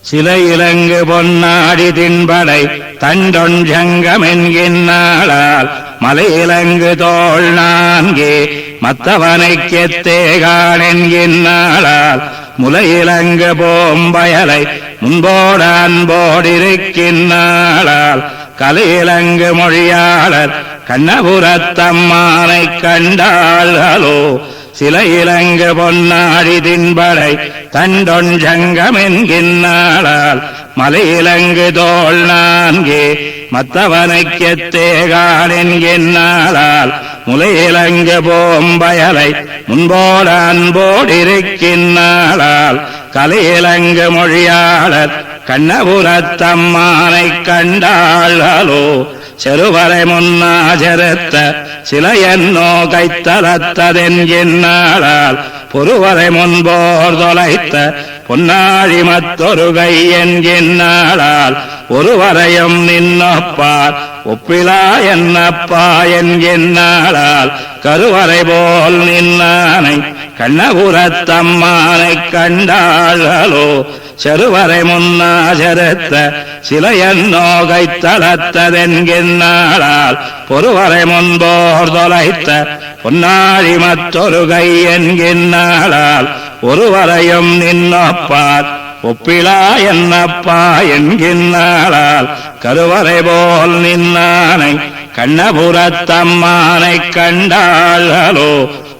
சிலை இலங்கு பொன்னாடி தின்படை தண்டொஞ்சங்கம் என்கின்றாளால் மலை இலங்கு தோள் நான்கே மத்தவனைக் கெத்தேகான் என்கின்றாளால் முலை இலங்கு போம்பயலை முன்போடு அன்போடிருக்கின்றாளால் கலை இலங்கு மொழியாளர் கண்ணபுரத்தம்மானைக் கண்டாள்களோ சிலை இலங்கு பொன்னாடி தின்படை தண்டொஞ்சங்கம் என்கின்றாளால் மலை இலங்கு தோள் நான்கே மத்தவனைக் கெத்தேகான் என்கின்றாளால் முலை இலங்கு போம்பயலை முன்போடு அன்போடிருக்கின்றாளால் கலை இலங்கு மொழியாளர் கண்ணபுரத்தம்மானைக் கண்டாள்களோ செருவரை முன்னாஜரத்த சிலையன்னோ கைத்தலத்ததென்கின்றாளால் பொருவரை முன்போர் தொலைத்த பொன்னாழி மத்தொரு கை என்கின்றாளால் ஒருவரையும் நின்னப்பார் ஒப்பிலா என்னப்பா என்கின்றாளால் கருவறை போல் நின்னானை கண்ணபுரத்தம்மானைக் கண்டாள்களோ செருவரை முன்னாஜரத்த சிலையன்னோ கைத்தலத்ததென்கின்றாளால் பொருவரை முன்போர் தொலைத்த பொன்னாழி மற்றொரு கை என்கின்றாளால் ஒருவரையும் நின்னப்பார் ஒப்பிலா என்னப்பா என்கின்றாளால் கருவறை போல் நின்னானை கண்ணபுரத்தம்மானைக் கண்டாள்களோ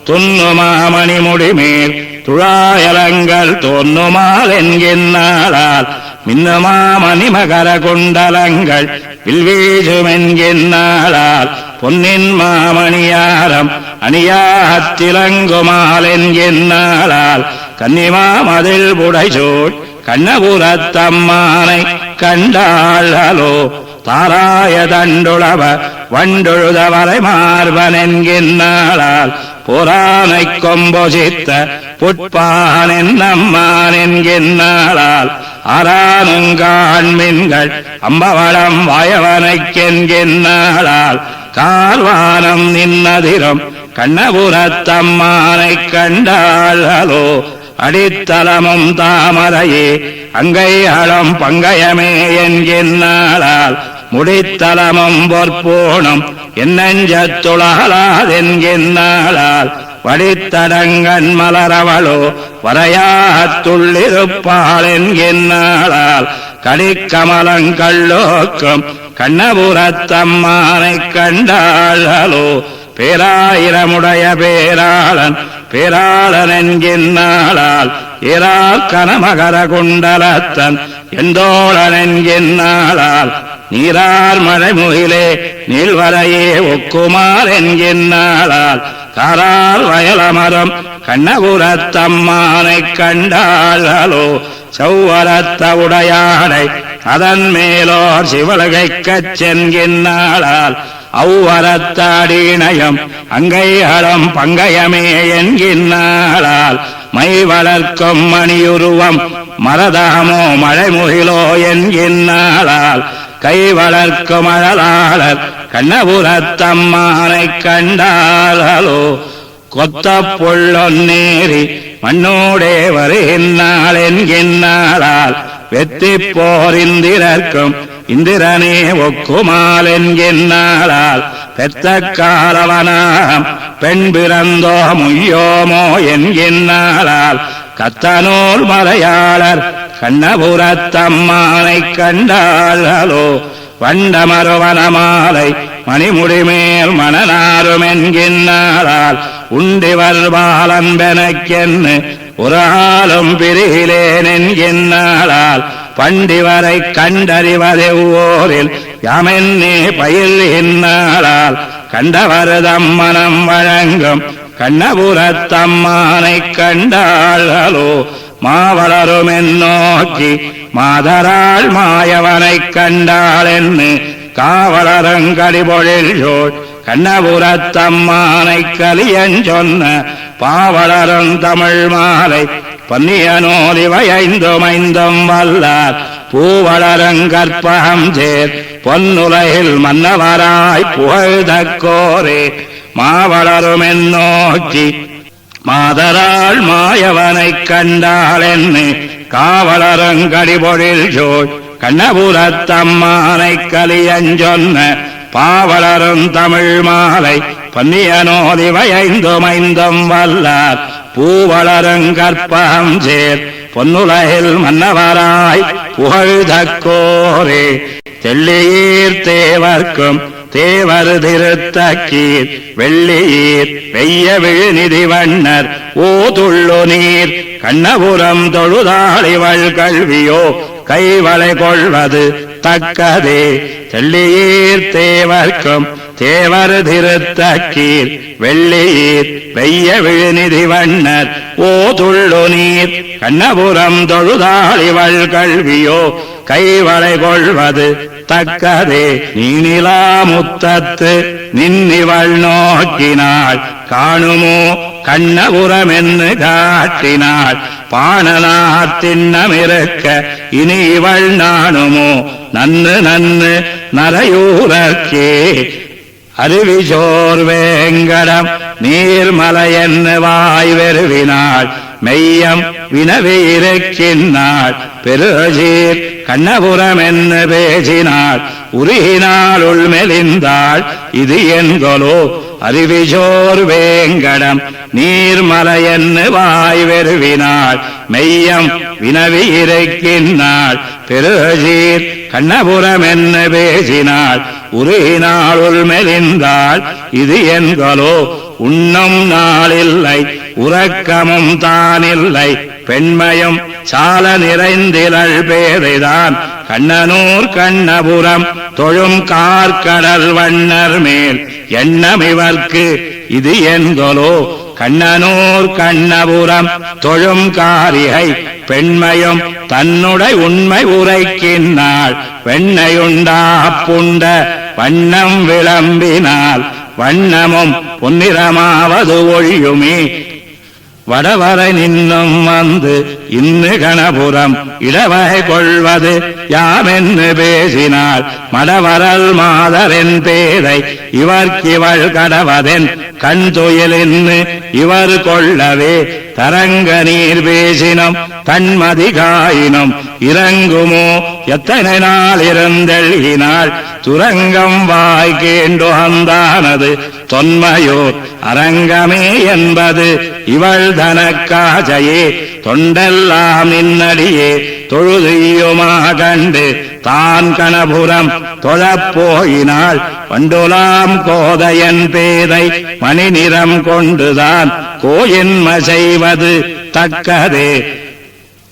துன்னுமாமணி முடிமேல் துழாயலங்கள் தோன்னுமால் என்கின்றாளால் மின்னுமாமணி மகர குண்டலங்கள் வில்வீசுமென்கின்றாளால் பொன்னின் மாமணியாரம் அணியாத்திலங்குமால் என்கின்றாளால் கன்னிமாமதில் புடைசூழ் கண்ணபுரத்தம்மானைக் கண்டாள்களோ தாராய தண்டுளவ வண்டுழுதவரை மார்பன் என்கின்றாளால் புராணைக் கொம்பொசித்த புட்பான் என்னம்மான் என்கின்றாளால் ஆரானுங்காண்மின்கள் அம்பவளம் வாயவனைக் என்கின்றாளால் கால்வானம் நின்னதிரும் கண்ணபுரத்தம்மானைக் கண்டாள்களோ அடித்தலமும் தாமரையே அங்கைகளும் பங்கயமே என்கின்றாளால் முடித்தலமும் பொற்போனும் என்னஞ்சத்துளாதென்கின்றாளால் வடித்தடங்கன் மலரவளோ வரையாத்துள்ளிருப்பாள் என்கின்றாளால் கடிக்கமலங்கள்ளோக்கும் கண்ணபுரத்தம்மானைக் கண்டாள்களோ பேராயிரமுடைய பேராளன் பேராளன் என்கின்றாளால் ஏராள் கனமகர குண்டலத்தன் எந்தோழன் என்கின்றாளால் நீரார் மழைமுகிலே நீள்வரையே ஒக்குமார் என்கின்றாளால் காரால் வயலமரம் கண்ணபுரத்தம்மானைக் கண்டாள்களோ சௌவரத்த உடையாடை அதன் மேலோர் சிவலகைக்கச் சென்கின்றாளால் அவ்வரத்தாடிணையம் அங்கைகளும் பங்கயமே என்கின்றாளால் மை வளர்க்கும் மணியுருவம் மரதமோ மழைமுகிலோ என்கின்றாளால் கை வளர்க்கும் அழலாளர் கண்ணபுரத்தம்மானைக் கண்டாள்களோ கொத்த புள்ளொன்னேறி மண்ணோடே வருகின்றாள் என்கின்றாளால் வெத்தி போர் இந்திரர்க்கும் இந்திரனே ஒக்குமால் என்கின்றாளால் பெத்த காலவனாம் பெண் பிறந்தோ முய்யோமோ என்கின்றாளால் கத்தனூர் மலையாளர் கண்ணபுரத்தம்மானைக் கண்டாள்களோ வண்டமருவனமாலை மணிமுடிமேல் மணனாரும் என்கின்றாளால் உண்டிவர் பாலன்பெனக்கென்னு ஒரு ஆளும் பிரிகிலேன் என்கின்றாளால் பண்டிவரை கண்டறிவதெவ்வோரில் யாமென்னே பயில்கின்றாளால் கண்டவர்தம் மனம் வழங்கும் கண்ணபுரத்தம்மானைக் கண்டாள்களோ மாவளரும் நோக்கி மாதராள் மாயவனைக் கண்டாளென்னு காவலரங்கடிபொழில் ஜோள் கண்ணபுரத்தம்மானைக் கலியஞ்சொன்ன பாவலரும் தமிழ் மாலை பன்னியனோலிவைந்துமைந்தும் வல்லார் பூவளரங்கற்பகம் சேர் பொன்னுலகில் மன்னவராய் புகழ்தக்கோரே மாவளரும் நோக்கி மாதராள் மாயவனைக் கண்டாளென்னு காவலருங்கடிபொழில் சோழ் கண்ணபுரத்தம்மானை கலியஞ்சொன்ன பாவலரும் தமிழ் மாலை பன்னியனோதிவைந்துமைந்தும் வல்லார் பூவலருங்கற்பகம் சேர் பொன்னுலகில் மன்னவராய் புகழ்தக்கோரே தெள்ளியீர் தேவர்க்கும் தேவர் திருத்தக்கீர் வெள்ளியீர் வெய்ய விழுநிதி வண்ணர் ஓதுள்ளு நீர் கண்ணபுரம் தொழுதாளிவள் கல்வியோ கைவளை கொள்வது தக்கதே தெள்ளியீர் தேவர்க்கும் தேவர் திருத்தக்கீர் வெள்ளியீர் வெய்ய விழுநிதி வண்ணர் ஓதுள்ளு நீர் கண்ணபுரம் தொழுதாளிவள் கல்வியோ கைவளை கொள்வது தக்கதே நீனிலா முத்தத்து நின்னிவள் நோக்கினாள் காணுமோ கண்ணபுரமென்னு காட்டினாள் பாணனார் திண்ணமிருக்க இனி இவள் நாணுமோ நன்னு நன்னு நரையூரக்கே அருவிசோர் வேங்கடம் நீர்மலையென்னு வாய் வெறுவினாள் மெய்யம் வினவியிருக்கின்றாள் பெருசீர் கண்ணபுரமென்னு பேசினாள் உருகினாள் உள்மெலிந்தாள் இது என்கொலோ அருவிசோர் வேங்கடம் நீர்மலையென்னு வாய் வெறுவினாள் மெய்யம் வினவியிருக்கின்றாள் பெருசீர் கண்ணபுரமென்னு பேசினாள் உருகினாள் உள்மெலிந்தாள் இது என்கொலோ உண்ணும் நாளில்லை உறக்கமும் தானில்லை பெண்மையும் சால நிறைந்திலள் பேதைதான் கண்ணனூர் கண்ணபுரம் தொழும் கார்கடல் வண்ணர் மேல் எண்ணமிவர்க்கு இது என்கொலோ கண்ணனூர் கண்ணபுரம் தொழும் காரிகை பெண்மையும் தன்னுடை உண்மை உரைக்கின்றாள் வெண்ணையுண்டா புண்ட வண்ணம் விளம்பினால் வண்ணமும் பொன்னிறமாவது ஒழியுமே வடவரை நின்னும் வந்து இன்னு கணபுரம் இடவகை கொள்வது யாமென்னு பேசினாள் மடவரல் மாதரென் பேதை இவர்க்கிவள் கடவதென் கண் துயிலின்னு இவர் கொள்ளவே தரங்க நீர் பேசினும் தன்மதி காயினும் இறங்குமோ எத்தனை நாள் இருந்தெழுகினாள் துரங்கம் வாய்கேண்டு அந்தானது தொன்மையோ அரங்கமே என்பது இவள் தனக்காஜையே தொண்டெல்லாம் நின்னடியே தொழுதியுமா கண்டு தான் கணபுரம் தொழப்போயினாள் வண்டுலாம் கோதையன் பேதை மணி நிறம் கொண்டுதான் கோயின்ம செய்வது தக்கதே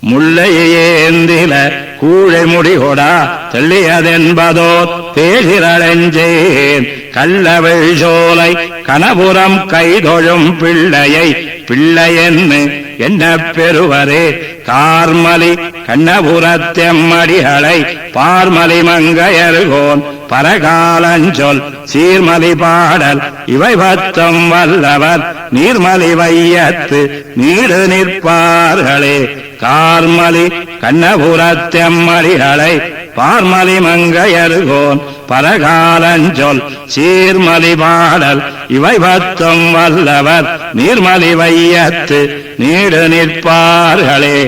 முள்ளையேந்தில கூழை முடிகொடா தெள்ளியதென்பதோ பேசிரளஞ்சேன் கள்ளவெள் சோலை கணபுரம் கைதொழும் பிள்ளையை பிள்ளையென்னு என்ன பெறுவரே கார்மலி கண்ணபுரத்தெம்மடிகளை பார்மலி மங்கையர்கோன் பரகாலஞ்சொல் சீர்மலி பாடல் இவை பத்தம் வல்லவர் நீர்மலி வையத்து நீடு நிற்பார்களே கார்மலி கண்ணபுரத்தெம்மடிகளை பார்மலி மங்கையர்கோன் பரகாலஞ்சொல் சீர்மலி பாடல் இவை பத்தம் வல்லவர் நீர்மலி வையத்து நீடு நிற்பார்களே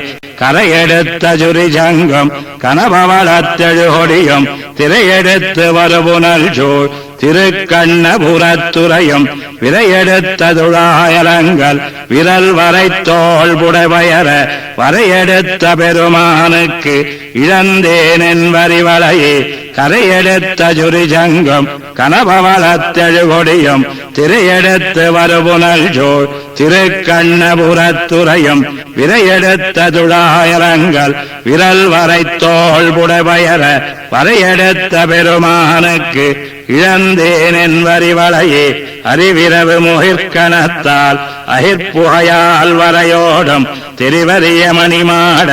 கரையெடுத்த சுரிஜங்கம் கனபவளத்தெழுகொடியும் திரையெடுத்து வருபுனல் சோழ் திருக்கண்ணபுரத்துறையும் விரையெடுத்த துழாயலங்கள் விரல் வரை தோள் புடைவயர வரையெடுத்த பெருமானுக்கு இழந்தேன் என்பறிவளையே கரையெடுத்த சுரிஜங்கம் கனபவளத்தெழுகொடியும் திரையெடுத்து வருபுனல் சோழ் திருக்கண்ணபுரத்துறையும் விரையெடுத்த துழாயலங்கள் விரல் வரை தோள் புடைவயர வரையெடுத்த பெருமானுக்கு இழந்தேன் என்பறிவளையே அறிவிரவு முகிற்கணத்தால் அகிர்புகையால் வரையோடும் திரிவரிய மணிமாட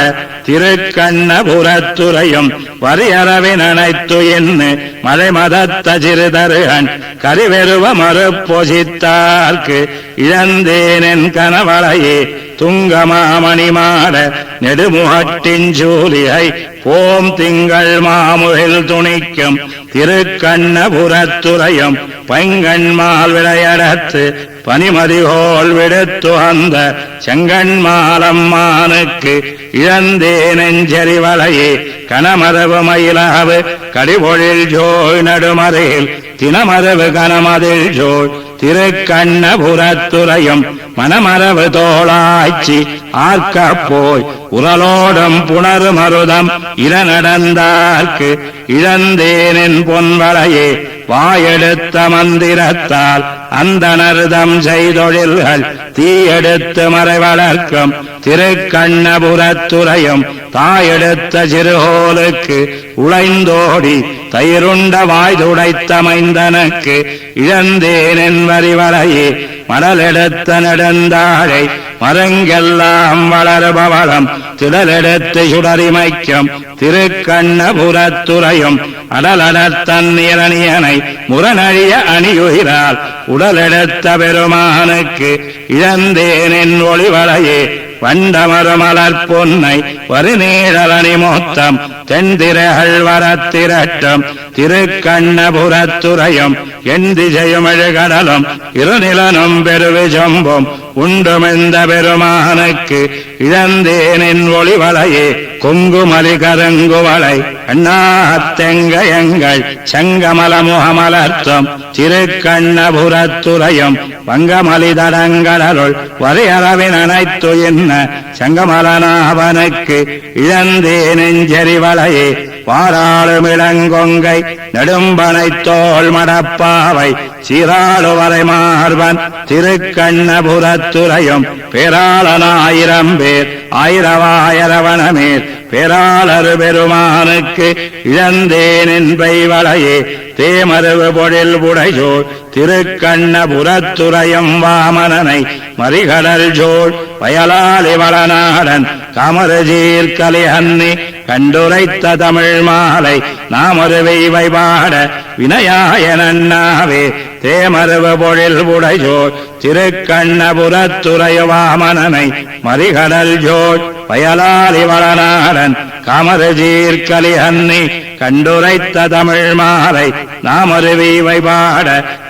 திருக்கண்ணபுரத்துறையும் வரியறவின் அனைத்து என்று மழை மதத்த சிறுதருகன் கரிவெருவ மறுப்பொசித்தார்க்கு இழந்தேன் என் கனவளையே துங்கமாமணிமாட நெடுமுகட்டின் ஜூலிகை போம் திங்கள் மாமுகில் துணிக்கும் திருக்கண்ணபுரத்துறையும் பைங்கண்மால் விளையடத்து பனிமதிகோள் விடுத்து அந்த செங்கண்மாலம்மானுக்கு இழந்தே நெஞ்செறிவளையே கனமரவு மயிலாவு கடிபொழில் ஜோய் நடுமறையில் தினமரவு கனமதில் ஜோய் திருக்கண்ணபுரத்துறையும் மனமரவு தோளாய்ச்சி ஆர்க்கப் போய் உரலோடும் புணரு மருதம் இர நடந்தார்க்கு இழந்தேனின் பொன்வளையே வாயெடுத்த மந்திரத்தால் அந்த நருதம் செய்தொழில்கள் தீயெடுத்து மறைவளர்க்கும் திருக்கண்ணபுரத்துறையும் தாயெடுத்த சிறுகோலுக்கு உழைந்தோடி தயிருண்ட வாய்துடைத்த மைந்தனுக்கு இழந்தேனின் வரிவளையே மடலெடுத்த நெடுந்தாழை மரங்கெல்லாம் வளர்பவளம் திடலெடுத்து சுடரிமைக்கும் திருக்கண்ணபுரத்துறையும் அடலடத்தன் இரணியனை முரணழிய அணியுகிறாள் உடலெடுத்த பெருமானுக்கு இழந்தேனின் ஒளிவளையே வண்டமருமலர் பொன்னை வருநீழலணி மொத்தம் தென்திரைகள் வரத்திரட்டும் திருக்கண்ணபுரத்துறையும் என் திசையும் எழுகடலும் இருநிலனும் பெருவிஜம்பும் உண்டுமெந்த பெருமானுக்கு இழந்தேனின் ஒளிவளையே கொங்குமலி கருங்குவளை அண்ணாத்தெங்கயங்கள் செங்கமல முகமலர்த்தம் திருக்கண்ணபுரத்துறையும் வங்கமலி தடங்கடலுள் வரையளவின் அனைத்து என்ன செங்கமலனாவனுக்கு இழந்தே நெஞ்செறிவளையே பாராளுமிளங்கொங்கை நெடும்பனை தோள் மடப்பாவை சீராளுவரை மார்பன் திருக்கண்ணபுரத்துறையும் பேராளனாயிரம் பேர் ஆயிரவாயிரவனமேல் பேராளரு பெருமானுக்கு இழந்தேனின் பைவளையே தேமருவு பொழில் புடைசோள் திருக்கண்ணபுரத்துறையும் வாமனனை மறிகடல் ஜோள் வயலாளி வளநாடன் கமரஜீர் கலிஹன்னி கண்டுரைத்த தமிழ் மாலை நாமருவை வைபாட வினயாயனன்னாவே தேமருவு பொழில் புடைசோள் திருக்கண்ணபுரத்துறைய வாமனனை மறிகடல் ஜோள் வயலாளி வளநாடன் கமரஜீர் கலிஹன்னி கண்டுரைத்த தமிழ் மாலை நாமருவி வைபாட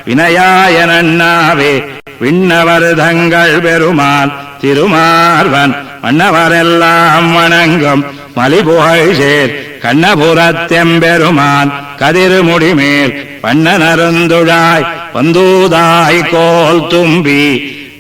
வினயாயனன்னாவே விண்ணவர் தங்கள் பெருமான் திருமார்வன் மன்னவரெல்லாம் வணங்கும் மலிபுகழ் சேர் கண்ணபுரத்தெம்பெருமான் கதிர்முடிமேல் வண்ணனருந்துழாய் வந்தூதாய் கோல் தும்பி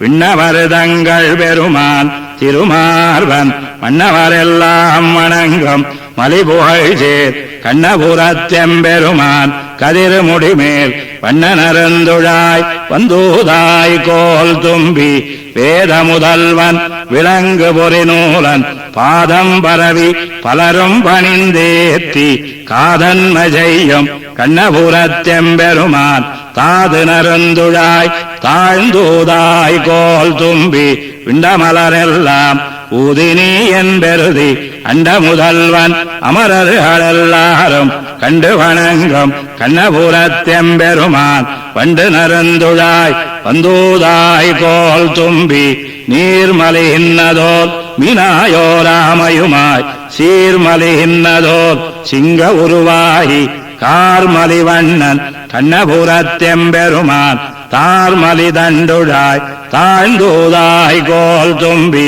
விண்ணவர் தங்கள் பெருமான் திருமார்வன் மன்னவரெல்லாம் வணங்கும் மலிபுகழ் சேர் கண்ணபுரத்தெம்பெருமான் கதிர்முடிமேல் வண்ணனருந்துழாய் வந்தூதாய் கோல் தும்பி வேத முதல்வன் விலங்கு பொறிநூலன் பாதம் பரவி பலரும் பணிந்தேத்தி காதன்ம செய்யும் கண்ணபுரத்தெம்பெருமான் தாது நருந்துழாய் தாழ்ந்தூதாய் கோல் தும்பி விண்டமலரெல்லாம் ஊதினி என்பெருதி அண்ட முதல்வன் அமரர்களெல்லாரும் கண்டு வணங்கும் கண்ணபுரத்தெம்பெருமான் வண்டு நருந்துழாய் வந்தூதாய் கோல் தும்பி நீர்மலி இன்னதோல் மீனாயோராமயுமாய் சீர்மலி இன்னதோல் சிங்க உருவாகி கார்மலி வண்ணன் கண்ணபுரத்தெம்பெருமான் தார்மலி தண்டுழாய் தாழ்ந்தூதாய் கோல் தும்பி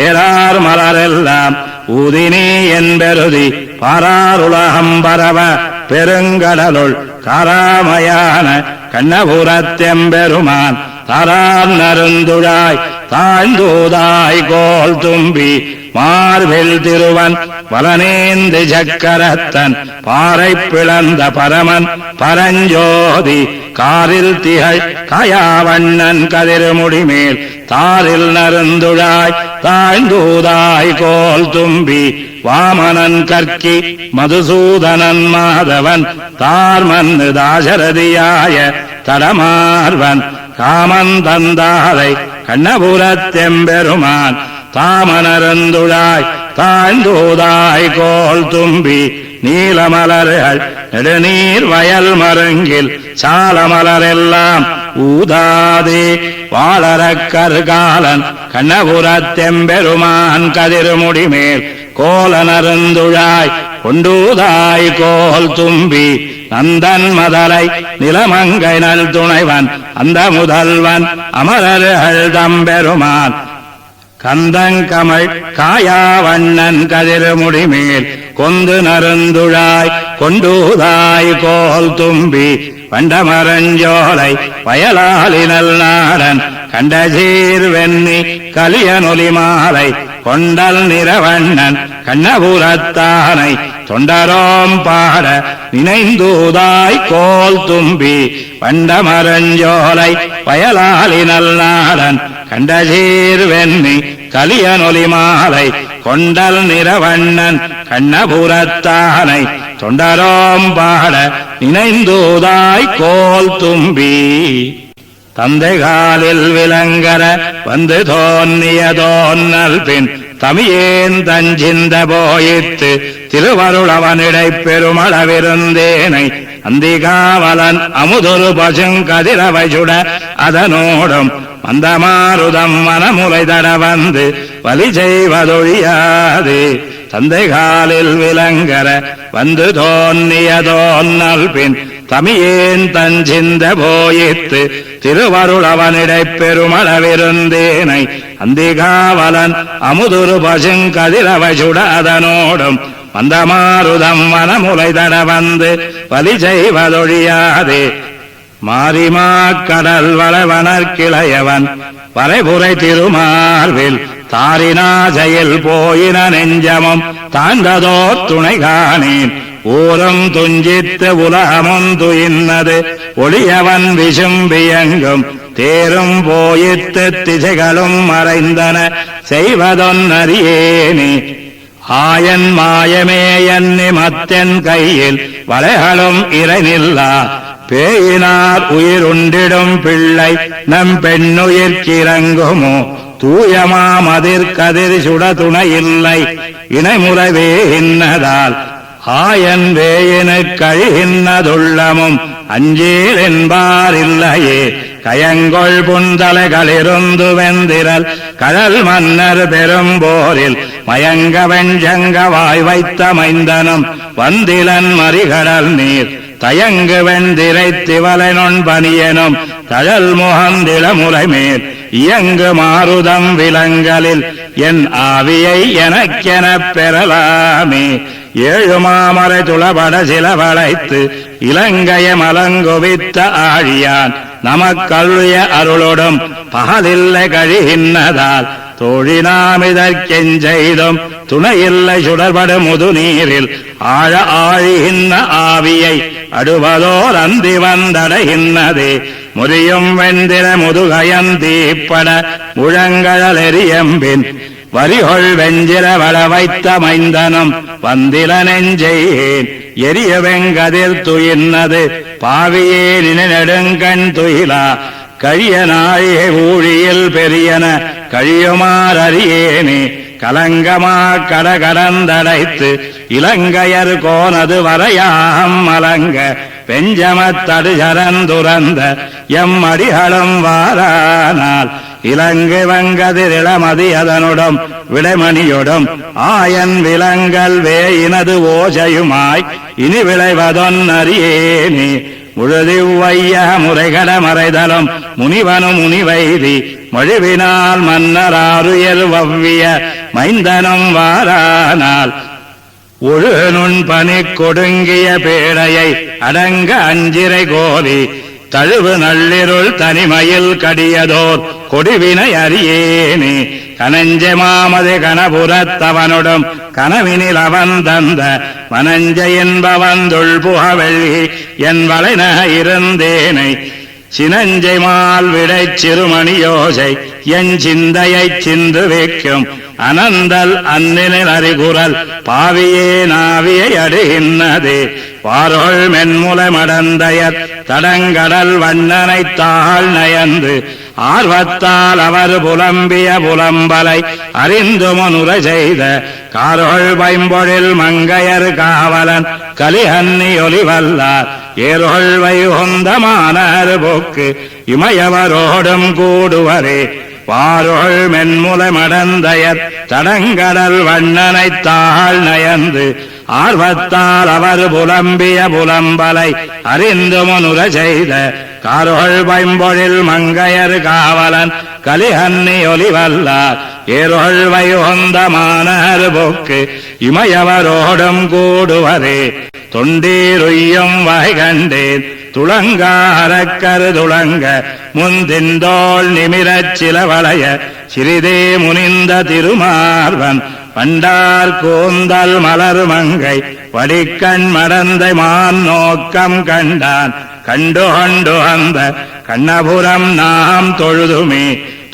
ஏறார் மலரெல்லாம் ஊதினி என்பெருதி பாராருலகம் பரவ பெருங்கடலுள் காராமயான கண்ணபுரத்தெம்பெருமான் தாரார் நருந்துழாய் தாழ்ந்தூதாய் கோல் தும்பி மார்பில் திருவன் வலனேந்து சக்கரத்தன் பாறை பிளந்த பரமன் பரஞ்சோதி காரில் திகழ் காயாவண்ணன் கதிர்முடிமேல் தாரில் நருந்துழாய் தாழ்ந்தூதாய் கோல் தும்பி வாமனன் கற்கி மதுசூதனன் மாதவன் தார்மன்னு தாசரதியாய தடமார்வன் காமன் தந்தாரை கண்ணபுரத்தெம்பெருமான் தாமனருந்துழாய் தாழ்ந்தூதாய் கோல் தும்பி நீலமலர்கள் நெடுநீர் வயல் மருங்கில் சாலமலரெல்லாம் ஊதாதே வாழறக் கருகாலன் கண்ணபுரத்தெம்பெருமான் கதிர்முடிமேல் கோலனருந்துழாய் கொண்டூதாய் கோல் தும்பி நந்தன் மதலை நிலமங்கை நல் துணைவன் அந்த முதல்வன் அமரர்கள் தம்பெருமான் கந்தங்கமள் காயாவண்ணன் கதிர்முடிமேல் கொந்து நருந்துழாய் கொண்டூதாய் கோல் தும்பி வண்டமரஞ்சோலை வயலாலினல் நாடன் கண்டசீர் வெண்ணி கலியனொலி மாலை கொண்டல் நிறவண்ணன் கண்ணபுரத்தானை தொண்டரோம் பாட நினைந்தூதாய் கோல் தும்பி வண்டமரஞ்சோலை வயலாலினல் நாடன் கண்டசீர் வெண்ணி கலியனொலி மாலை கொண்டல் நிறவண்ணன் கண்ணபுரத்தானை தொண்டரோம் பாட நினைந்தூதாய் கோல் தும்பி தந்தைகாலில் விலங்கர வந்து தோன்னிய தோன்னல் பின் தமியேன் தஞ்சிந்த போயித்து திருவருளவனிடை பெருமளவிருந்தேனை அந்திகாவலன் அமுதொரு பசுங்கதிரவை சுட அதனோடும் மந்தமாருதம் மனமுலை தட வந்து வலி செய்வதொழியாது தந்தைகாலில் விலங்கர வந்து தோன்னிய தோன்னல் பின் தமியேன் தஞ்சிந்த போயித்து திருவருளவனிடை பெருமளவிருந்தேனை அந்திகாவலன் அமுதுரு பசுங்கதிரவை சுட அதனோடும் மந்தமாருதம் மனமுலை தட வந்து வலி செய்வதொழியாதே மாரிமா கடல் வளவனர்கிளையவன் வரைபுரை திருமார்வில் தாரினாஜையில் போயின நெஞ்சமும் தாண்டதோ துணை காணேன் ஊரும் துஞ்சித்து உலகமும் துயின்னது ஒளியவன் விசும்பியங்கும் தேரும் போயித்து திசைகளும் மறைந்தன செய்வதொன்னறியேனே ஆயன் மாயமே எண்ணி மத்தென் கையில் வளைகளும் இறைநில்லா பேயினார் உயிருண்டிடும் பிள்ளை நம் பெண்ணுயிர்க்கிறங்குமோ தூயமாமதிர்கதிர் சுட துணையில்லை இணைமுறைவே இன்னதால் ஆயன் வேயினு கழிகின்றதுள்ளமும் அஞ்சேல் என்பாரில்லையே கயங்கொள் புந்தலைகளிருந்து வெந்திரல் கடல் மன்னர் பெரும்போரில் மயங்க வெஞ்சங்க வாய் வைத்த மைந்தனும் வந்திலன் மறிகடல் நீர் தயங்கு வெந்திரை திவலனொன் பனியனும் தழல் முகந்தில முறைமேல் இயங்கு மாருதம் விலங்கலில் என் ஆவியை எனக்கெனப் பெறலாமே ஏழு மாமரை துளபட சில வளைத்து இலங்கைய மலங்குவித்த ஆழியான் நமக்கல்விய அருளோடும் பகலில்லை கழிகின்றதால் தோழினாமிதற்கெஞ்செய்தும் துணையில்லை சுடர்படு முதுநீரில் ஆழ ஆழிகின்ற ஆவியை அடுவதோர் அந்தி வந்தடைகின்றதே முறியும் வெந்திர முதுகயந்தீப்பட முழங்கழலெறியம்பின் வரிகொள் வெஞ்சிர வள வைத்த மைந்தனும் வந்தில நெஞ்செய்யேன் எரிய வெங்கதிர் துயின்னது பாவியே நினெடுங்கண் துயிலா கழிய நாழிகை ஊழியில் பெரியன கழியுமாறறியேனே கலங்கமா கடகடந்தடைத்து இலங்கையர் கோனது வரையாம் மலங்க பெஞ்சமத்தடு சரந்துரந்த எம் அடிகளும் வாரானால் இலங்கு வங்கதிரிளமதி அதனுடன் விடைமணியுடும் ஆயன் விலங்கல் வேயினது ஓசையுமாய் இனி விளைவதொன்னறியேனே முழுதிவ்வைய முறைகட மறைதலும் முனிவனும் முனிவைதி மொழிவினால் மன்னராருயர் வவ்விய மைந்தனும் வாரானால் ஒழு நுண் பனி கொடுங்கிய பேடையை அடங்க அஞ்சிரை கோரி தழுவு நள்ளிருள் தனிமையில் கடியதோர் கொடிவினை அறியேனே கனஞ்ச மாமது கனபுரத்தவனுடும் கனவினில் அவன் தந்த மனஞ்ச என்பவந்துள் புகவெள்ளி என் வளைன இருந்தேனை சினஞ்சை மால் விடை சிறுமணியோசை என் சிந்தையைச் சிந்து வைக்கும் அனந்தல் அந்நினில் அறிகுறல் பாவியே நாவியை அடுகின்றதே வாரோள் மென்முலை மடந்தையர் தடங்கடல் வண்ணனை தாழ் நயந்து ஆர்வத்தால் அவர் புலம்பிய புலம்பலை அறிந்து முனுரை செய்த காரோள் பைம்பொழில் மங்கையர் காவலன் கலிஹன்னி ஒலிவல்லார் ஏறுகள் வைகுந்தமானர் போக்கு இமயவரோடும் கூடுவரே வாருள் மென்முலை மடந்தயர் தடங்கடல் வண்ணனைத் தாழ் நயந்து ஆர்வத்தால் அவர் புலம்பிய புலம்பலை அறிந்து முனுர செய்த காருள் பைம்பொழில் மங்கையர் காவலன் கலிஹன்னி ஒலிவல்லார் ஏருள் வைகுந்தமானர் போக்கு இமயவரோடும் கூடுவரே தொண்டீருய்யும் வகை கண்டேன் துளங்காரக்கரு துளங்க முந்திந்தோள் நிமிரச் சிலவளைய சிறிதே முனிந்த திருமார்வன் பண்டார் கூந்தல் மலர் மங்கை வடிக்கண் மடந்தை மான் நோக்கம் கண்டான் கண்டு கொண்டு அந்த கண்ணபுரம் நாம் தொழுதுமே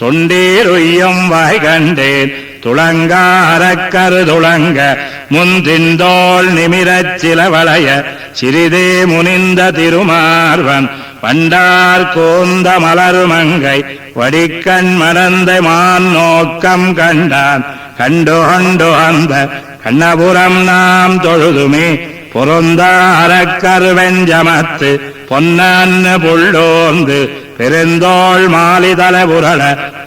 தொண்டீருய்யும் வகை கண்டேன் துளங்காரக்கரு துளங்க முந்திந்தோள் நிமிரச் சிலவளைய சிறிதே முனிந்த திருமார்வன் பண்டார் கூந்த மலர் மங்கை வடிக்கண் மடந்தை மான் நோக்கம் கண்டான் கண்டு கொண்டு அந்த கண்ணபுரம் நாம் தொழுதுமே பொருந்தாரக்கரு வெஞ்சமத்து பொன்னன்னு புள்ளோந்து பெருந்தோள் மாலிதல புரள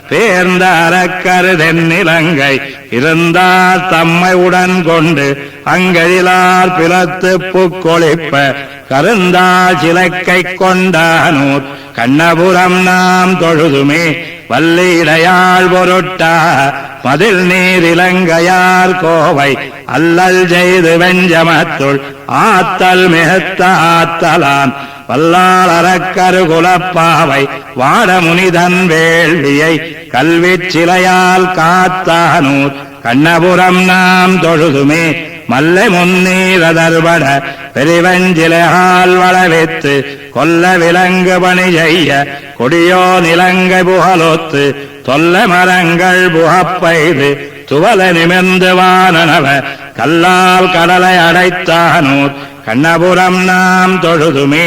பேர்ந்த அரக்கரு தென்னிலங்கை இருந்தார் தம்மை உடன் கொண்டு அங்கழிலார் பிளத்து புக்கொழிப்ப கருந்தாள் சிலக்கை கொண்டானூர் கண்ணபுரம் நாம் தொழுதுமே வல்லிடையாள் பொருட்டா மதில் நீர் இலங்கையார் கோவை அல்லல் செய்து வெஞ்சமத்துள் ஆத்தல் மிகத்த ஆத்தலான் வல்லாள் அரக்கரு குலப்பாவை வாடமுனிதன் வேள்வியை கல்விச் சிலையால் காத்தானூர் கண்ணபுரம் நாம் தொழுதுமே மல்லை முன்னீரதர்பட பெரிவஞ்சிலையால் வளவித்து கொல்ல விலங்கு பணி செய்ய கொடியோ நிலங்கை புகழொத்து தொல்ல மரங்கள் புகப்பெய்து துவல நிமிர்ந்து வானனவ கல்லால் கடலை அடைத்தானூர் கண்ணபுரம் நாம் தொழுதுமே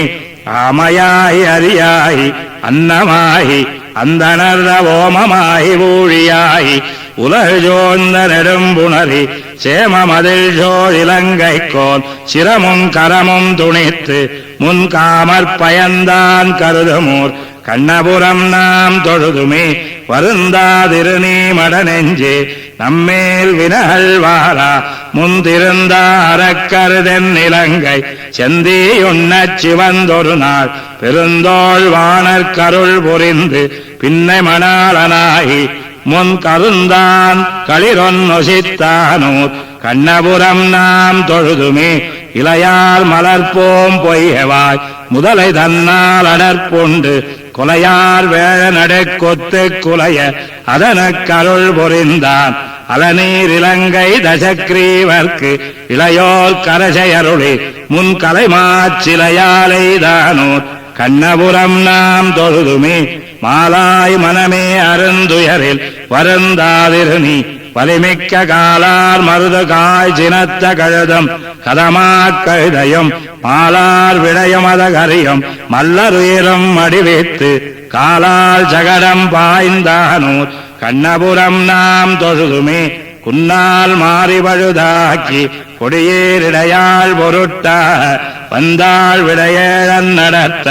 ஆமையாய் அரியாய் அன்னமாயி அந்தனர்த ஓமமாயி ஊழியாய் உலகு ஜோந்த நெடும்புணரி சேமமதில் ஜோழ் இலங்கைக்கோன் சிரமும் கரமும் துணித்து முன் காமற் பயந்தான் கருதுமூர் கண்ணபுரம் நாம் தொழுதுமே வருந்தாதிருநீ மட நெஞ்சே நம்மேல் வினகள் வாரா முந்திருந்த அரக்கருதென் இலங்கை செந்தியுண்ணச் சிவந்தொரு நாள் பெருந்தோள் வாணர் கருள் புரிந்து பின்னை மணாளனாகி முன் கருந்தான் களிரொன்னொசித்தானூர் கண்ணபுரம் நாம் தொழுதுமே இளையால் மலர்போம் பொய்யவாய் முதலை தன்னால் அடற்புண்டு கொலையார் வேழ நடக்கொத்து குலைய அதனக் கருள் புரிந்தான் அலநீர் இலங்கை தசக்ரீவர்க்கு இளையோர் கரசையருளி முன் கலைமாச்சிலையாலைதானூர் கண்ணபுரம் நாம் தொழுதுமே மாலாய் மனமே அருந்துயரில் வருந்தாதிருநீ வலிமிக்க காலார் மருது காய் சினத்த கழுதம் கதமாக் கழுதையும் மாலார் விடயம் அதகரியும் மல்லருயிரும் அடிவித்து காலால் ஜகடம் பாய்ந்தானூர் கண்ணபுரம் நாம் தொழுதுமே குன்னால் மாறி பழுதாக்கி கொடியேரிடையாள் பொருட்டா வந்தாள் விடையேழன் நடத்த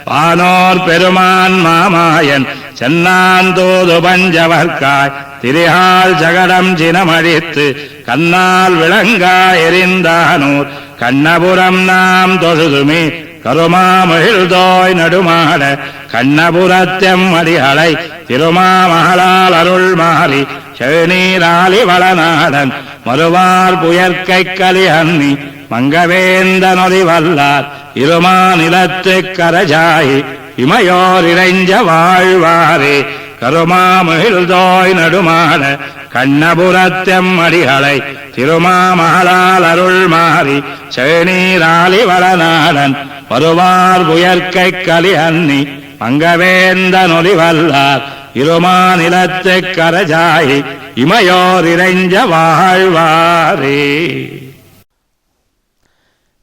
வானோர் பெருமான் மாமாயன் சென்னாந்தோது பஞ்சவர்காய் திரிகால் ஜகடம் சினமழித்து கண்ணால் விளங்கா எரிந்தானூர் கண்ணபுரம் நாம் தொழுதுமே கருமாமகிழ்தோய் நடுமாட கண்ணபுரத்தெம் அடிகளை திருமாமகளால் அருள் மாறி செழுநீராளி வளநாடன் மறுவார் புயற்கை கலி அன்னி மங்கவேந்த நொதி வல்லார் இருமா நிலத்துக் கரஜாயி இமையோர் இறைஞ்ச வாழ்வாரே கருமாமகிழ்தோய் நடுமாட கண்ணபுரத்தெம் அடிகளை திருமாமகளால் அருள் மாறி செழுநீராளி வளநாடன் வருவார் புயற்கை கலி அன்னி மங்கவேந்த நொதி வல்லார் இருமா நிலத்துக் கரஜாயி இமையோர் இறைஞ்ச வாழ்வாரே.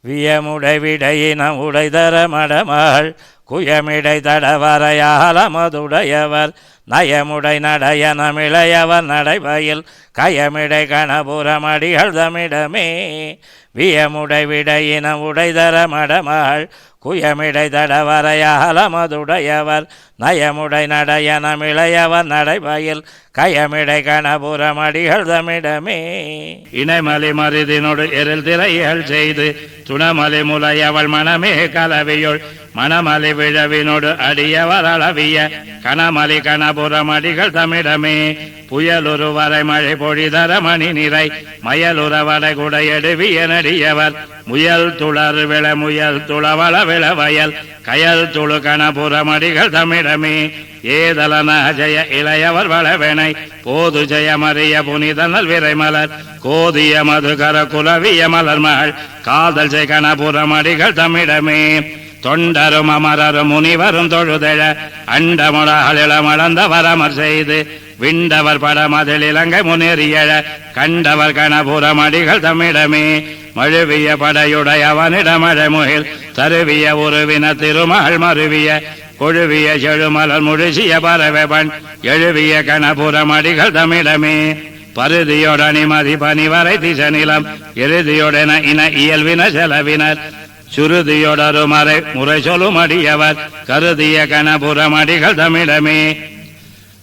வியமுடை விடையின உடைதர மடமாள் குயமிடை தடவரையாலமதுடையவர் நயமுடை நடையனமிளையவர் நடைபயில் கயமிடை கணபுரமடிகள் தமிழமே வியமுடை விடையின உடைதர மடமகள் குயமிடை தடவரையாலமதுடையவர் நயமுடை நடையனமிளையவர் நடைபயில் கயமிடை கணபுரமடிகள் தமிழமே இணைமலை மருதினோடு எரில் திரைகள் செய்து துணமலை முலையவள் மனமே கலவியுள் மணமலை விழவினோடு அடியவர் அளவிய கணமலி கணபுரமடிகள் தமிழமே புயலுரு வரை மழை பொழிதர மணி நிறை மயலுற வடை குடையெடுவிய நடியவர் முயல் துளர் விள முயல் துளவள விளவயல் கயல் துளு கணபுரமடிகள் தமிழமே ஏதலன ஜெய இளையவர் வளவெனை போது ஜெயமறிய புனிதனல் விரைமலர் கோதிய மதுகர குலவிய மலர் மகள் காதல் ஜெய கணபுரமடிகள் தமிழமே தொண்டரும் அமரரும் முனிவரும் தொழுதெழ அண்டமுடகளில மளந்த வரமர் செய்து விண்டவர் படமதில் இலங்கை முன்னேறியழ கண்டவர் கணபுரமடிகள் தமிழமே மழுவிய படையுடையவனிடமழமுகில் தருவிய உருவின திருமகள் மருவிய கொழுவிய செழுமலர் முழுசிய பறவைபன் எழுவிய கணபுரமடிகள் தமிழமே பருதியோடனிமதி பனிவரை திசநிலம் இறுதியுடன இன இயல்வின செலவினர் சுருதியோடருமறை முறை சொல்லும் அடியவர் கருதிய கணபுரமடிகள் தமிழமே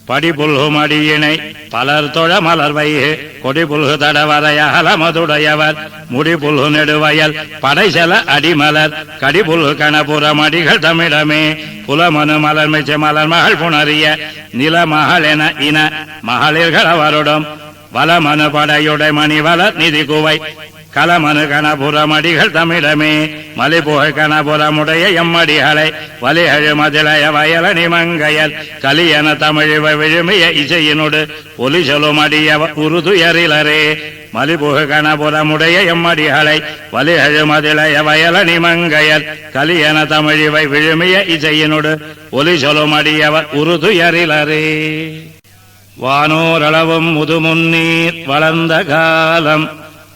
படிபுல்குமடியினை பலர் தொழ மலர் வைகு கொடிபுல்கு தடவரையலமதுடையவர் முடிபுல்கு நெடுவயல் படைசல அடிமலர் கடிபுல்கு கணபுரமடிகள் தமிழமே புலமனு மலர் மிச்ச மலர் மகள் புணரிய நில மகள் என இன மகளிர்கள் அவருடன் வலமனு படையுடை மணிவளர் நிதி குவை கலமனு கணபுரமடிகள் தமிழமே மலிபுகை கணபுரமுடைய எம்மடிகளை வலிகழு மதிலைய வயலனி மங்கையர் கலியன தமிழிவ விழுமிய இசையினோடு ஒலி சொல்லும் அடிய உருதுயரிலரே மலிபுகை கணபுரமுடைய எம்மடிகளை வலிகழு மதிலைய வயலனி மங்கையர் கலியன தமிழிவை விழுமிய இசையினோடு ஒலி சொல்லும் அடியவர் உருதுயரிலரே வானோரளவும் முதுமுன்னீர் வளர்ந்த காலம்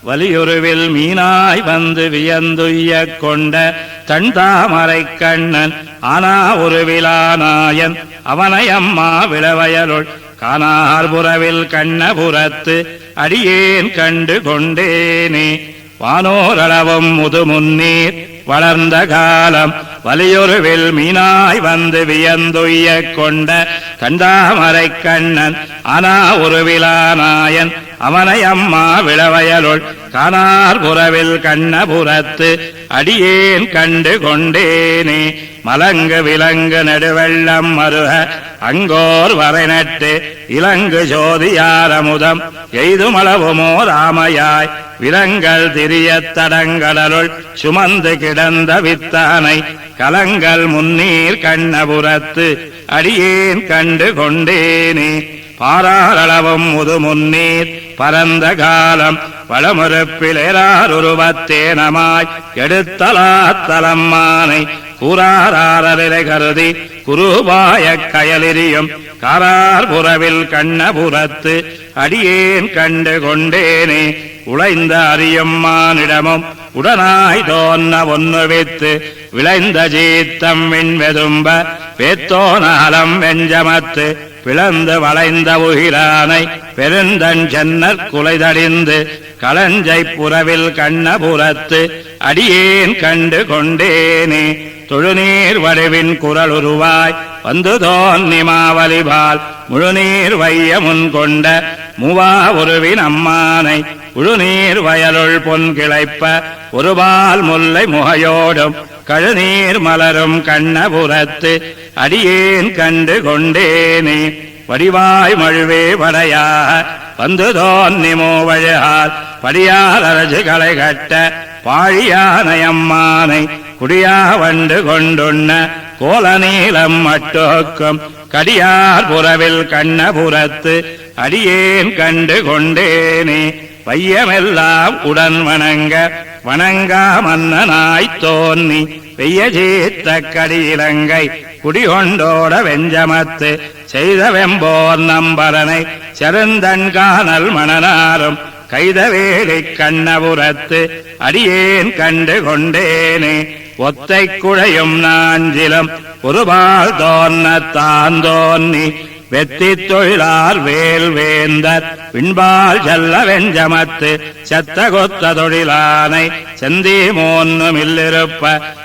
வலியுருவில் மீனாய் வந்து வியந்துய்ய கொண்ட தன் தாமரை கண்ணன் ஆனா ஒரு விழாநாயன் அவனை அம்மா விளவயலுள் காணார்புறவில் கண்ணபுரத்து அடியேன் கண்டு கொண்டேனே வானோரளவும் முதுமுன்னீர் வளர்ந்த காலம் வலியுருவில் மீனாய் வந்து வியந்துய்ய கொண்ட கண்டாமரை கண்ணன் ஆனா ஒரு விழாநாயன் அவனை அம்மா விளவயலுள் காணார்புறவில் கண்ணபுரத்து அடியேன் கண்டு கொண்டேனே மலங்கு விலங்கு நெடுவெள்ளம் மருக அங்கோர் வரை நட்டு இலங்கு ஜோதியாரமுதம் எய்துமளவுமோ ராமையாய் விலங்கள் திரிய தடங்கடலுள் சுமந்து கிடந்த வித்தானை கலங்கள் முன்னீர் கண்ணபுரத்து அடியேன் கண்டு கொண்டேனே பாராளவும் முதுமுன்னீர் பரந்த காலம் வளமுறுப்பிலேராருருவத்தேனமாய் எடுத்தலாத்தலம்மானை கூறாரிலை கருதி குருபாய கயலிரியும் காரார்புறவில் கண்ணபுரத்து அடியேன் கண்டு கொண்டேனே உழைந்த அறியும்மானிடமும் உடனாய் தோன்ன ஒன்னு வைத்து விளைந்த ஜீத்தம் விண்வெதும்ப வேத்தோனாலம் வெஞ்சமத்து பிளந்து வளைந்த உகிரானை பெருந்தன் சென்னர் குலைதடிந்து களஞ்சை புறவில் கண்ணபுரத்து அடியேன் கண்டு கொண்டேனே தொழுநீர் வடிவின் குரல் உருவாய் வந்து தோன்னி மாவலிபால் முழுநீர் வைய முன் கொண்ட மூவா உருவின் அம்மானை உழுநீர் வயலுள் பொன் கிளைப்ப ஒருபால் முல்லை முகையோடும் கழுநீர் மலரும் கண்ணபுரத்து அடியேன் கண்டு கொண்டேனே வடிவாய் மழுவே வடையாக வந்து தோன்னி மூவழகால் படியார் அரசு களை கட்ட பாழியானையம்மானை குடியா வண்டு கொண்டுண்ண கோல நீளம் மட்டோக்கும் கடியார் புறவில் கண்ணபுரத்து அடியேன் கண்டு கொண்டேனே வையமெல்லாம் உடன் வணங்க வணங்கா மன்னனாய் தோன்னி வெய்ய ஜீத்த கடியிலங்கை குடிகொண்டோட வெஞ்சமத்து செய்த வெம்போர் நம்பரனை செருந்தன் காணல் மணனாரும் கைதவேலி கண்ணபுரத்து அடியேன் கண்டு கொண்டேனே ஒத்தை குழையும் நாஞ்சிலும் ஒருபால் தோன்னத்தான் தோன்னி வெத்தி தொழிலார் வேல் வேந்தர் பின்பால் செல்ல வெஞ்சமத்து செத்த கொத்த தொழிலானை செந்தி மோன்னுமில்லிருப்ப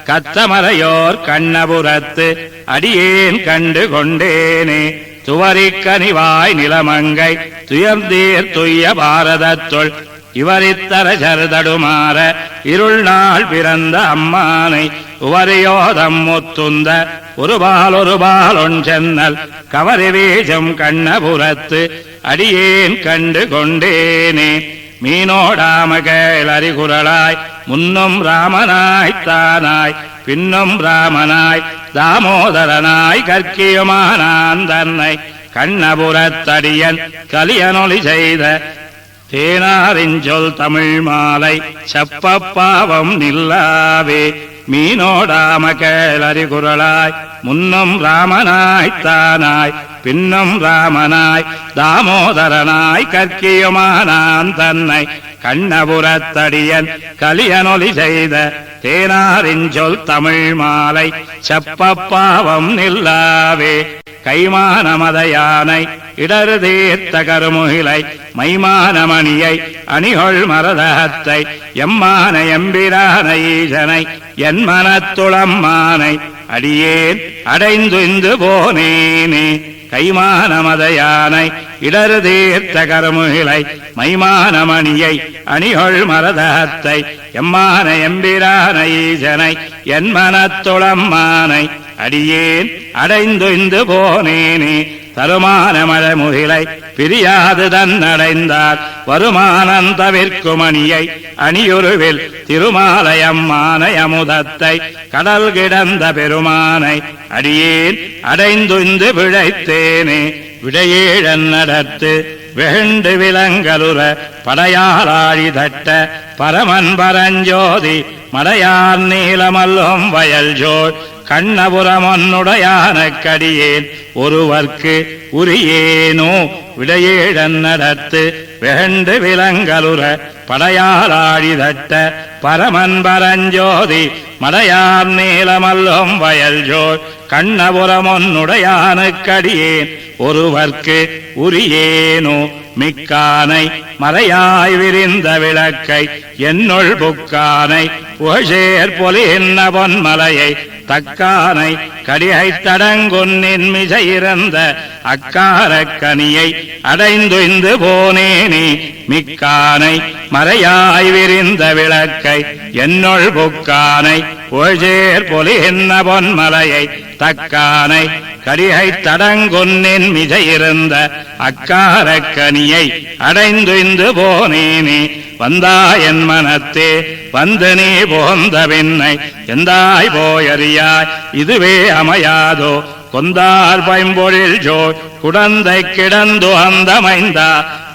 கத்தமறையோர் கண்ணபுரத்து அடியேன் கண்டு கொண்டேனே. துவரிக்கனிவாய் நிலமங்கை துயர்ந்தீர் துய்ய பாரதத்துள் இவரித்தர சருதடுமாற இருள் நாள் பிறந்த அம்மானை உவரியோதம் முத்துந்த ஒருபால் ஒன்றென்னல் கவரி வீசும் கண்ணபுரத்து அடியேன் கண்டு கொண்டேனே. மீனோடாம கேளறிகுரலாய் முன்னும் ராமனாய் தானாய் பின்னும் ராமனாய் தாமோதரனாய் கற்கியுமானான் தன்னை கண்ணபுரத்தடியன் கலியனொலி செய்த தேனாரிஞ்சொல் தமிழ் மாலை செப்பப்பாவம் நில்லாவே. மீனோடாம கேளறிகுரலாய் முன்னும் ராமனாய் தானாய் பின்னும் ராமனாய் தாமோதரனாய் கற்கியுமானான் தன்னை கண்ணபுரத்தடியன் கலியனொலி செய்த தேனாரிஞ்சொல் தமிழ் மாலை செப்பப்பாவம் நில்லாவே. கைமானமதையானை இடறு தீர்த்த கருமுகிலை மைமானமணியை அணிகொள் மரதகத்தை எம்மான எம்பிரான ஈசனை என் மனத்துளம்மானை அடியேன் அடைந்துய்ந்து போனேனே. கைமானமதையானை இடறு தீர்த்த கருமுகிலை மைமானமணியை அணிகொள் மரதகத்தை எம்மான எம்பிரான ஈசனை என் மனத்துளம்மானை அடியேன் அடைந்துய்ந்து போனேனே. தருமான மழமுகிலை பிரியாது தன்னடைந்தார் வருமானம் தவிர்க்குமணியை அணியுருவில் திருமாலயம்மானை அமுதத்தை கடல் கிடந்த பெருமானை அடியேன் அடைந்துய்ந்து பிழைத்தேனே. விடையேழன் நடத்து வெகுண்டு விலங்கலுற படையாளாழி தட்ட பரமன் பரஞ்சோதி மடையான் நீலமல்லும் வயல் ஜோள் கண்ணபுரமொன்னுடையான கடியேன் ஒருவர்க்கு உரியேனோ. விடையேழன் நடத்து வெகுண்டு விலங்கலுற படையாளாழி தட்ட பரமன் பரஞ்சோதி மடையான் நீலமல்லும் வயல் ஜோள் கண்ணபுரமொன்னுடையான கடியேன் ஒருவர்க்கு உரியேனோ. மிக்கானை மறையாய் விரிந்த விளக்கை என்னுள் புக்கானை புகழேர் பொலின்ன பொன்மலையை தக்கானை கடிகை தடங்குன்னின் மிசையிறந்த அக்காரக்கனியை அடைந்துய்ந்து போனேனே. மிக்கானை மறையாய் விரிந்த விளக்கை என்னுள் புக்கானை புகழேர் பொலின்ன பொன்மலையை தக்கானை கடிகை தடங்குன்னின் மிசையிருந்த அக்காரக்கனியை அடைந்துய்ந்து போனேனே. வந்தாயன் மனத்தே வந்து நீ போந்த பின்னை எந்தாய் போயறியாய் இதுவே அமையாதோ. கொந்தார் பைம்பொழில் ஜோய் குடந்தை கிடந்து அந்தமைந்தா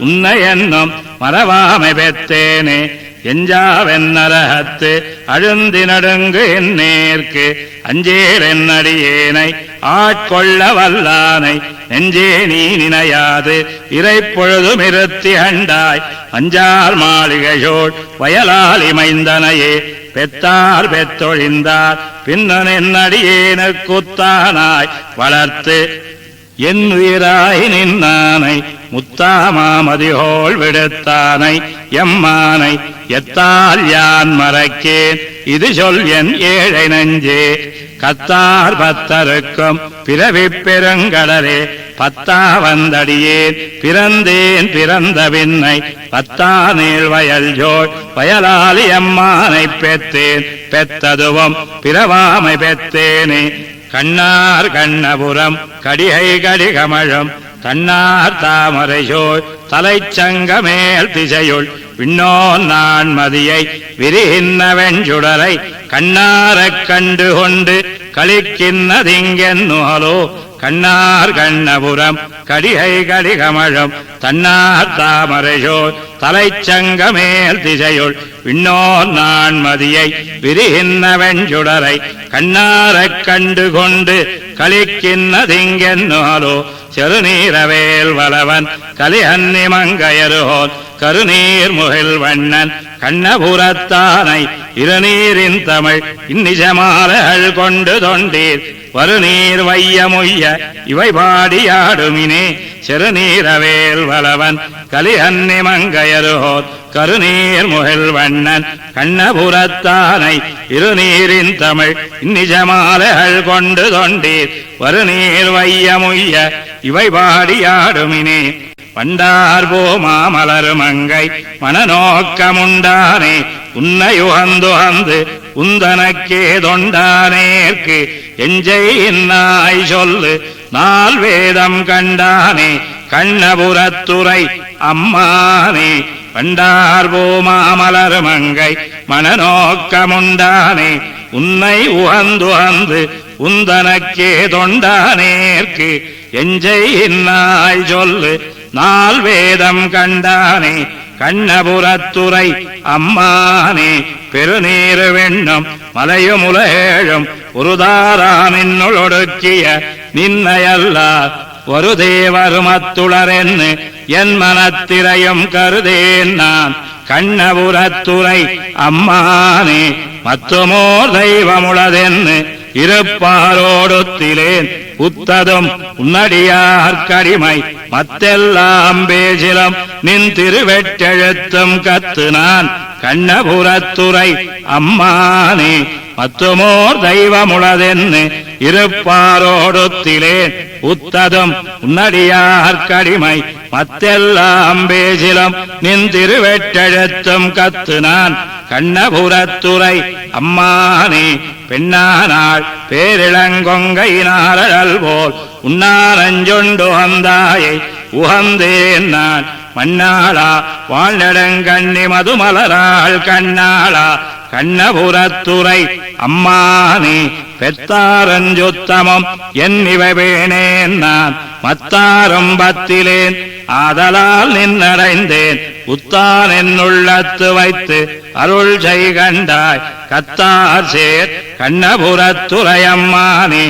உன்னை என்னும் மறவாமை பெற்றேனே. எஞ்சாவென்னரகத்து அழுந்தி நடுங்கு என் நேர்க்கு அஞ்சேல் என்னடியேனை ஆட்கொள்ள வல்லானை நெஞ்சே நீ நினையாது இறைப்பொழுதும் இருத்தி அண்டாய் அஞ்சார் மாளிகையோள் வயலால் இமைந்தனையே. பெத்தார் பெத்தொழிந்தார் பின்னன் என்னடியேனுக்குத்தானாய் வளர்த்து என் உயிராய் நின்னானை முத்தாமாமதியோள் விடுத்தானை எம்மானை எத்தால் யான் மறக்கேன் இது சொல் என் ஏழை நெஞ்சே. கத்தார் பத்தருக்கும் பிறவி பெருங்கடலே பத்தா வந்தடியேன் பிறந்தேன் பிறந்த பின்னை பத்தா நீள் வயல் ஜோள் வயலாளி அம்மானை பெற்றேன் பெத்ததுவும் பிறவாமை பெற்றேனே. கண்ணார் கண்ணபுரம் கடிகை கடிகமழும் தன்னார் தாமரை ஜோள் தலைச்சங்கமேல் திசையுள் விண்ணோன் நான் மதியை விரிகின்ற வெஞ்சுடரை கண்ணாரக் கண்டு கொண்டு களிக்கின்றதிங்கென்னுகலோ. கண்ணார் கண்ணபுரம் கடிகை கடிகமழும் தன்னார் தாமரையோர் தலைச்சங்கமேல் திசையுள் விண்ணோர் நான் மதியை விரிகின்ற வெஞ்சுடரை கண்ணாரக் கண்டு கொண்டு களிக்கின்றதிங்கென்னுகலோ. செருநீரவேல் வளவன் கலிஹன்னி மங்கையருகோன் கருநீர் முகில் வண்ணன் கண்ணபுரத்தானை இருநீரின் தமிழ் இன்னிஜமாலைகள் கொண்டு தொண்டீர் வருநீர் வையமுய்ய இவை பாடியாடுமினே சிறுநீரவேல் வலவன் கலியன்னி மங்கையரோர் கருநீர் முகில் வண்ணன் கண்ணபுரத்தானை இருநீரின் தமிழ் இன்னிஜமாலைகள் கொண்டு தொண்டீர் வருநீர் வையமுய்ய இவை பாடியாடுமினே பண்டார் போமாமலர் மங்கை மனநோக்கமுண்டானே உன்னை உகந்துகந்து உந்தனக்கே தொண்டானேற்கு எஞ்சை நாய் சொல்லு நால் வேதம் கண்டானே கண்ணபுரத்துறை அம்மானே பண்டார் போமாமலர் மங்கை மனநோக்கமுண்டானே உன்னை உகந்துகந்து உந்தனக்கே தொண்டானேற்கு எஞ்சை நாய் சொல்லு நால் வேதம் கண்டானே கண்ணபுரத்துறை அம்மானே பெருநீரு வெண்ணும் மலையுமுலேழும் ஒருதாரானின்னுளொடுக்கிய நின்னையல்லார் ஒரு தேவருமத்துளரென்னு என் மனத்திரையும் கருதேன் நான் கண்ணபுரத்துறை அம்மானே மத்துமோர் தெய்வமுளதென்னு இருப்பாரோடுத்திலேன் உத்ததும் உன்னடியார்க்கடிமை மத்தெல்லாம் பேசிலும் நின் திருவெட்டெழுத்தும் கத்து நான் கண்ணபுரத்துறை அம்மானே மத்துமோர் தெய்வமுளதென்னு இருப்பாரோடுத்திலேன் உத்ததும் உன்னடியார்க்கடிமை மத்தெல்லாம் பேசிலும் நின் திருவெட்டெழுத்தும் கத்து நான் கண்ணபுரத்துறை அம்மானே பெண்ணானாள் பேரிளங்கொங்கையினாரழல் போல் உன்னாரஞ்சொண்டு வந்தாயை உகந்தேன் நான் மண்ணாளா வாழ்நெடுங்கண்ணி மதுமலராள் கண்ணாளா கண்ணபுரத்துறை அம்மானே பெத்தாரஞ்சுத்தமம் என்னிவை பேணேன் நான் மத்தாரும் பத்திலேன் ஆதலால் நின்னடைந்தேன் உத்தான் என்னுள்ளத்து வைத்து அருள் செய் கண்டாய் கத்தார் சேர் கண்ணபுரத்துறையம்மானே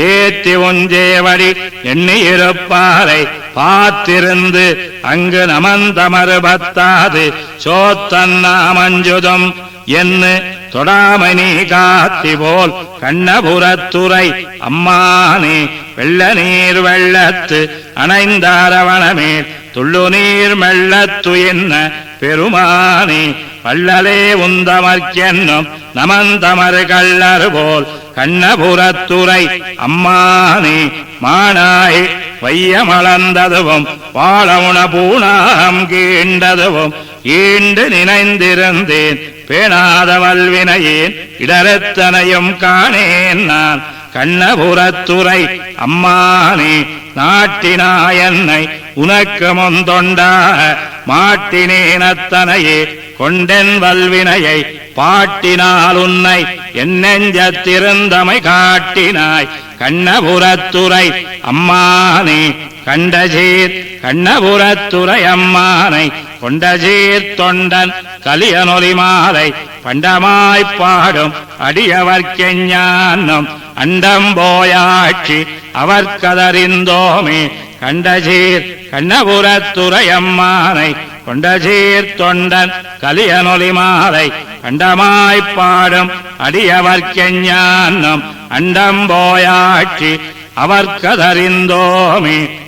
ஏத்தி உஞ்சேவடி எண்ணி இருப்பாரை பார்த்திருந்து அங்கு நமந்தமறு பத்தாது சோத்தன்னாமஞ்சுதம் என்று தொடாமணி காத்தி போல் கண்ணபுரத்துறை அம்மானே வெள்ள நீர் வெள்ளத்து அணைந்தாரவணமேல் துள்ளு நீர் மெள்ளத்து என்ன பெருமானே பள்ளலே உந்தமர்க்கென்னும் நமந்தமறு கள்ளர் போல் கண்ணபுரத்துறை அம்மானே மானாய் வையமளந்ததுவும் வாழவுண பூணாகம் கீண்டதுவும் ஈண்டு நினைந்திருந்தேன் பேணாத வல்வினையேன் இடரத்தனையும் காணேன் நான் கண்ணபுரத்துறை அம்மானே நாட்டினாயன்னை உனக்கு முந்தொண்டாக மாட்டினேனத்தனையே கொண்டென் வல்வினையை பாட்டினால் உன்னை என் நெஞ்சத்திருந்தமை காட்டினாய் கண்ணபுரத்துறை அம்மானே கண்டசீர் கண்ணபுரத்துறை அம்மானை கொண்டசீர் தொண்டன் கலியனொலி மாலை பண்டமாய்ப்பாடும் அடியவர்க்கெஞ்ஞானம் அண்டம் போயாட்சி அவர்க்கதறிந்தோமே கண்டசீர் கண்ணபுரத்துறை அம்மானை கொண்டசீர் தொண்டன் கலியனொலி மாலை பண்டமாய்ப்பாடும் அடியவர்க்கெஞ்ஞானம் அண்டம் போயாட்சி அவர்க்கதறிந்தோமே